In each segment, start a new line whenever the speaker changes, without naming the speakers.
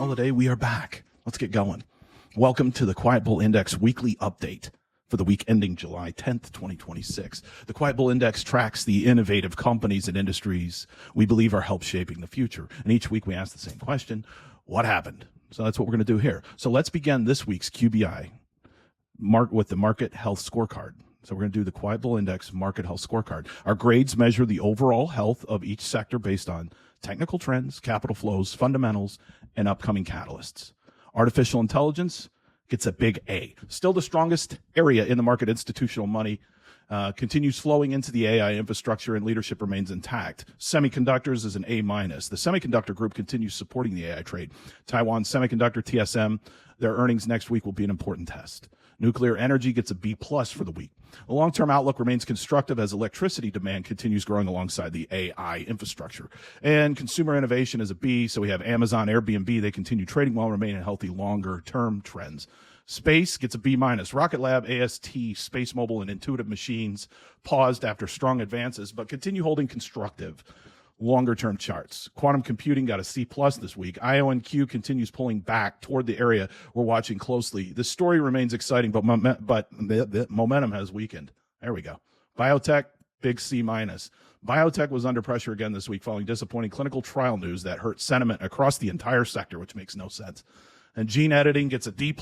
holiday, we are back. Let's get going. Welcome to the Quiet Bull Index weekly update for the week ending July 10th, 2026. The Quiet Bull Index tracks the innovative companies and industries we believe are help shaping the future. And each week we ask the same question, what happened? So that's what we're going to do here. So let's begin this week's QBI with the Market Health Scorecard. So we're going to do the Quiet Bull Index Market Health Scorecard. Our grades measure the overall health of each sector based on technical trends, capital flows, fundamentals, and upcoming catalysts. Artificial intelligence gets a big A. Still the strongest area in the market. Institutional money continues flowing into the AI infrastructure, and leadership remains intact. Semiconductors is an A-. The Semiconductor group continues supporting the AI trade. Taiwan Semiconductor, TSM, their earnings next week will be an important test. Nuclear energy gets a B+ for the week. The long-term outlook remains constructive as electricity demand continues growing alongside the AI infrastructure. And consumer innovation is a B, so we have Amazon, Airbnb. They continue trading well, remaining healthy longer-term trends. Space gets a B-. Rocket Lab, AST, Space Mobile, and Intuitive Machines paused after strong advances, but continue holding constructive longer-term charts. Quantum computing got a C+ this week. IONQ continues pulling back toward the area we're watching closely. The story remains exciting, but the momentum has weakened. There we go. Biotech, big C-. Biotech was under pressure again this week following disappointing clinical trial news that hurt sentiment across the entire sector, which makes no sense. And gene editing gets a D+.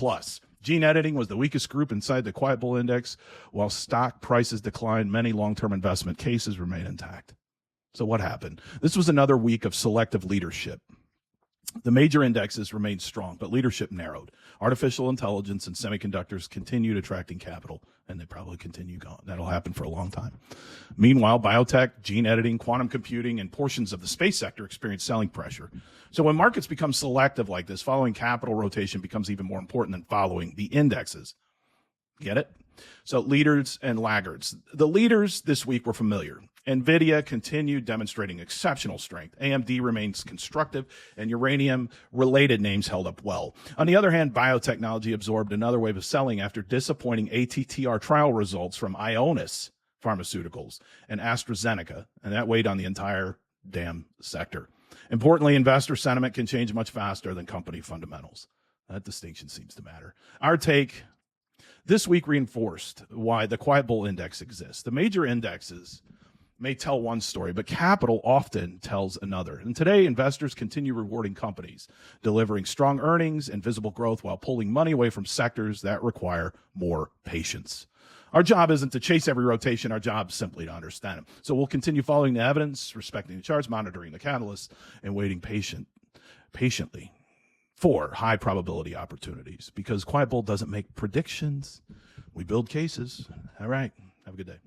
Gene editing was the weakest group inside the Quiet Bull Index. While stock prices declined, many long-term investment cases remain intact. So what happened? This was another week of selective leadership. The major indexes remained strong, but leadership narrowed. Artificial intelligence and semiconductors continued attracting capital, and they probably continue going. That'll happen for a long time. Meanwhile, biotech, gene editing, quantum computing, and portions of the space sector experienced selling pressure. So when markets become selective like this, following capital rotation becomes even more important than following the indexes. Get it? So leaders and laggards. The leaders this week were familiar. NVIDIA continued demonstrating exceptional strength. AMD remains constructive, and uranium-related names held up well. On the other hand, Biotechnology absorbed another wave of selling after disappointing ATTR trial results from Ionis Pharmaceuticals and AstraZeneca, and that weighed on the entire damn sector. Importantly, investor sentiment can change much faster than company fundamentals. That distinction seems to matter. Our take this week reinforced why the Quiet Bull Index exists. The major indexes may tell one story, but capital often tells another. And today, investors continue rewarding companies, delivering strong earnings and visible growth while pulling money away from sectors that require more patience. Our job isn't to chase every rotation. Our job is simply to understand it. So we'll continue following the evidence, respecting the charts, monitoring the catalysts, and waiting patiently for high probability opportunities, because Quiet Bull doesn't make predictions. We build cases. All right. Have a good day.